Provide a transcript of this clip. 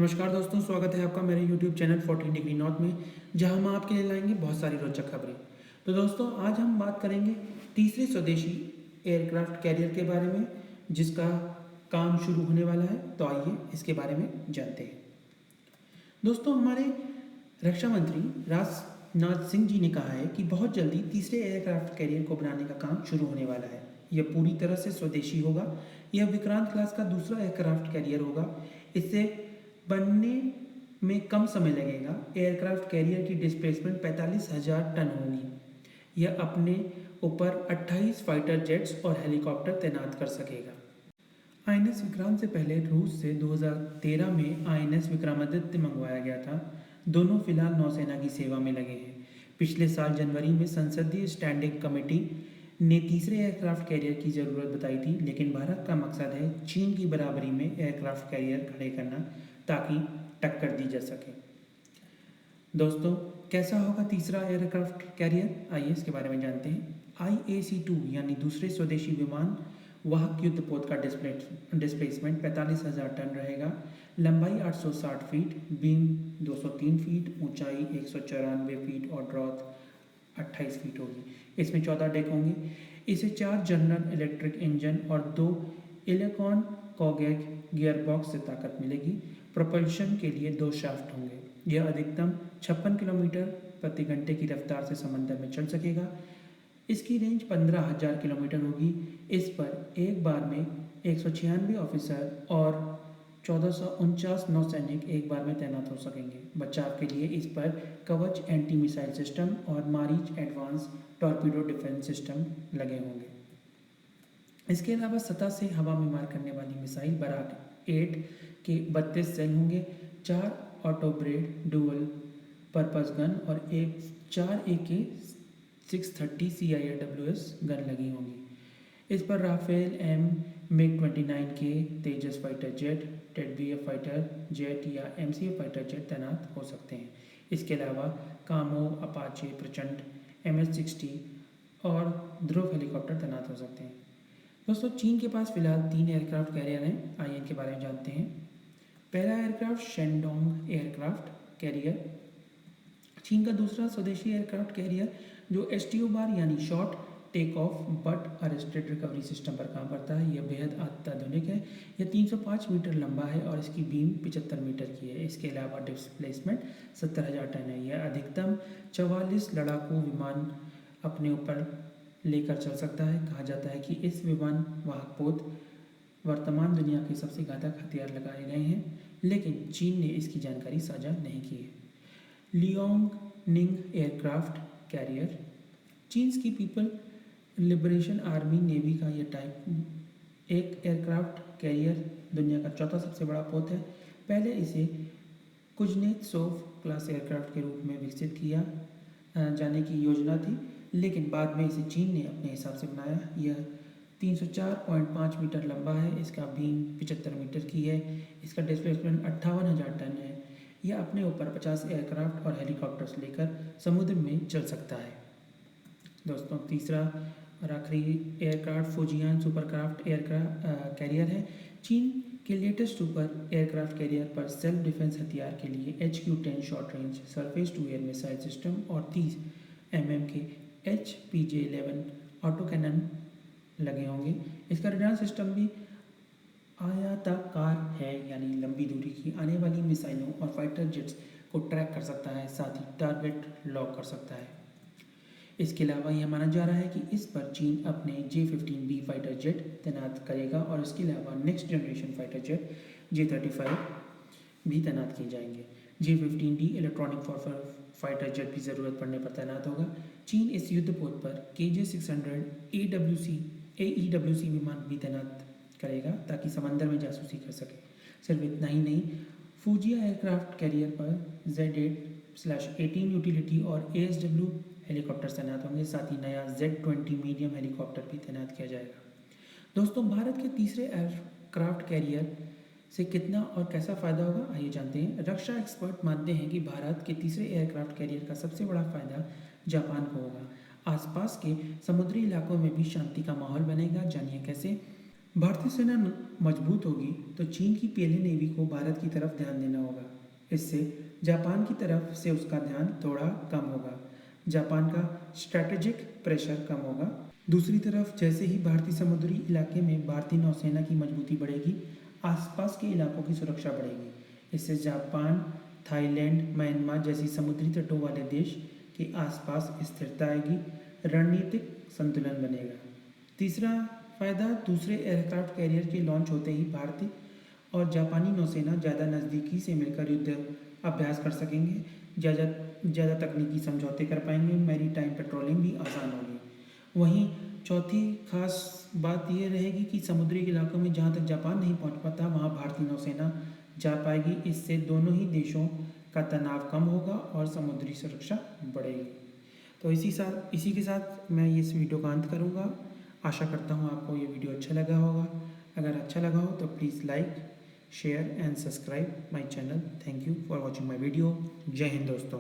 नमस्कार दोस्तों, स्वागत है आपका मेरे YouTube चैनल 14 डिग्री नॉर्थ में, जहां हम आपके लिए लाएंगे बहुत सारी रोचक खबरें। तो दोस्तों, आज हम बात करेंगे तीसरे स्वदेशी एयरक्राफ्ट कैरियर के बारे में, जिसका काम शुरू होने वाला है। तो आइए इसके बारे में जानते हैं। दोस्तों, हमारे रक्षा मंत्री राजनाथ सिंह जी ने कहा है कि बहुत जल्दी तीसरे एयरक्राफ्ट कैरियर को बनाने का काम शुरू होने वाला है। यह पूरी तरह से स्वदेशी होगा। यह विक्रांत क्लास का दूसरा एयरक्राफ्ट कैरियर होगा। इससे बनने में कम समय लगेगा। एयरक्राफ्ट कैरियर की डिस्प्लेसमेंट 45,000 टन होगी। यह अपने ऊपर 28 फाइटर जेट्स और हेलीकॉप्टर तैनात कर सकेगा। आईएनएस विक्रांत से पहले रूस से 2013 में आईएनएस विक्रमादित्य मंगवाया गया था। दोनों फिलहाल नौसेना की सेवा में लगे हैं। पिछले साल जनवरी में संसदीय स्टैंडिंग कमेटी ने तीसरे एयरक्राफ्ट कैरियर की ज़रूरत बताई थी, लेकिन भारत का मकसद है चीन की बराबरी में एयरक्राफ्ट कैरियर खड़े करना, ताकि टक्कर दी जा सके। दोस्तों, कैसा होगा तीसरा एयरक्राफ्ट कैरियर? आइए इसके बारे में जानते हैं। IAC-2 यानी दूसरे स्वदेशी विमान वाहक युद्धपोत का डिस्प्लेसमेंट 45,000 टन रहेगा। लंबाई 860 फीट, बीम 203 फीट, ऊंचाई 194 फीट और ड्रॉथ 28 फीट होगी। इसमें 14 डेक होंगे। इसे 4 जनरल इलेक्ट्रिक इंजन और 2 इलेक्ट्रॉन कॉगैक गियरबॉक्स से ताकत मिलेगी। प्रोपल्शन के लिए 2 शाफ्ट होंगे। यह अधिकतम 56 किलोमीटर प्रति घंटे की रफ्तार से समंदर में चल सकेगा। इसकी रेंज 15,000 किलोमीटर होगी। इस पर एक बार में 196 ऑफिसर और 1449 नौसैनिक एक बार में तैनात हो सकेंगे। बचाव के लिए इस पर कवच एंटी मिसाइल सिस्टम और Marich advance torpedo defence system लगे होंगे। इसके अलावा सतह से हवा में मार करने वाली मिसाइल बराक 8 के 32 सेल होंगे। 4 auto bread dual purpose gun और 4 AK-630 CIAWS गन लगी होंगी। इस पर राफेल MiG-29 के तेजस फाइटर जेट, टेडबीएफ फाइटर जेट या MCA फाइटर जेट तैनात हो सकते हैं। इसके अलावा कामो, अपाचे, प्रचंड, MS-60 और ध्रुव हेलीकॉप्टर तैनात हो सकते हैं। दोस्तों, चीन के पास फिलहाल 3 एयरक्राफ्ट कैरियर हैं। आइए इनके बारे में जानते हैं। पहला एयरक्राफ्ट शेंडोंग एयरक्राफ्ट कैरियर, चीन का दूसरा स्वदेशी एयरक्राफ्ट कैरियर जो STO बार यानी short take off but arrested recovery system पर काम करता है। यह बेहद अत्याधुनिक है। यह 305 मीटर लंबा है और इसकी बीम 75 मीटर की है। इसके अलावा डिस्प्लेसमेंट 70,000 टन है। यह अधिकतम 44 लड़ाकू विमान अपने ऊपर लेकर चल सकता है। कहा जाता है कि इस विमान वाहक पोत वर्तमान दुनिया के सबसे घातक हथियार लगाए गए हैं, लेकिन चीन ने इसकी जानकारी साझा नहीं की है। लियोंगनिंग एयरक्राफ्ट कैरियर, चीन की पीपल लिबरेशन आर्मी नेवी का यह टाइप एक एयरक्राफ्ट कैरियर दुनिया का चौथा सबसे बड़ा पोत है। पहले इसे कुजनेत्सोव क्लास एयरक्राफ्ट के रूप में विकसित किया जाने की योजना थी, लेकिन बाद में इसे चीन ने अपने हिसाब से बनाया। यह 304.5 मीटर लंबा है। इसका बीम 75 मीटर की है। इसका डिस्प्लेसमेंट 58,000 टन है। यह अपने ऊपर 50 एयरक्राफ्ट और हेलीकॉप्टर्स लेकर समुद्र में चल सकता है। दोस्तों, तीसरा और आखिरी aircraft Fujian supercraft aircraft carrier है। चीन के लेटेस्ट सुपर एयरक्राफ्ट कैरियर पर सेल्फ डिफेंस हथियार के लिए HQ-10 short range surface to air missile system और 30 mm के HPJ-11 ऑटो कैनन लगे होंगे। इसका रडार सिस्टम भी आयताकार है, यानी लंबी दूरी की आने वाली मिसाइलों और फाइटर जेट्स को ट्रैक कर सकता है, साथ ही टारगेट लॉक कर सकता है। इसके अलावा यह माना जा रहा है कि इस पर चीन अपने J-15B फाइटर जेट तैनात करेगा और इसके अलावा next generation fighter jet J-35 भी तैनात किए जाएंगे। J-15D electronic warfare fighter jet भी ज़रूरत पड़ने पर तैनात होगा। चीन इस युद्धपोत पर KJ-600 AEWC विमान भी तैनात करेगा, ताकि समंदर में जासूसी कर सके। सिर्फ इतना ही नहीं, फुजिया एयरक्राफ्ट कैरियर पर Z8/18 यूटिलिटी और ASW हेलीकॉप्टर तैनात होंगे। साथ ही नया Z-20 मीडियम हेलीकॉप्टर भी तैनात किया जाएगा। दोस्तों, भारत के तीसरे एयरक्राफ्ट कैरियर से कितना और कैसा फ़ायदा होगा, आइए जानते हैं। रक्षा एक्सपर्ट मानते हैं कि भारत के तीसरे एयरक्राफ्ट कैरियर का सबसे बड़ा फायदा जापान को होगा। आसपास के समुद्री इलाकों में भी शांति का माहौल बनेगा। जानिए कैसे। भारतीय सेना मजबूत होगी तो चीन की पहले नेवी को भारत की तरफ ध्यान देना होगा। इससे जापान की तरफ से उसका ध्यान थोड़ा कम होगा। जापान का स्ट्रैटेजिक प्रेशर कम होगा। दूसरी तरफ जैसे ही भारतीय समुद्री इलाके में भारतीय नौसेना की मजबूती बढ़ेगी, आसपास के इलाकों की सुरक्षा बढ़ेगी। इससे जापान, थाईलैंड, म्यांमार जैसी समुद्री तटों वाले देश के आसपास स्थिरता आएगी, रणनीतिक संतुलन बनेगा। तीसरा फायदा, दूसरे एयरक्राफ्ट कैरियर के लॉन्च होते ही भारतीय और जापानी नौसेना ज़्यादा नज़दीकी से मिलकर युद्ध अभ्यास कर सकेंगे, ज़्यादा तकनीकी समझौते कर पाएंगे, मैरी टाइम पेट्रोलिंग भी आसान होगी। वहीं चौथी खास बात यह रहेगी कि समुद्री इलाकों में जहाँ तक जापान नहीं पहुँच पाता वहाँ भारतीय नौसेना जा पाएगी। इससे दोनों ही देशों का तनाव कम होगा और समुद्री सुरक्षा बढ़ेगी। तो इसी के साथ मैं इस वीडियो का अंत करूँगा। आशा करता हूँ आपको ये वीडियो अच्छा लगा होगा। अगर अच्छा लगा हो तो please like, share and subscribe my channel. Thank you for watching my video. जय हिंद दोस्तों।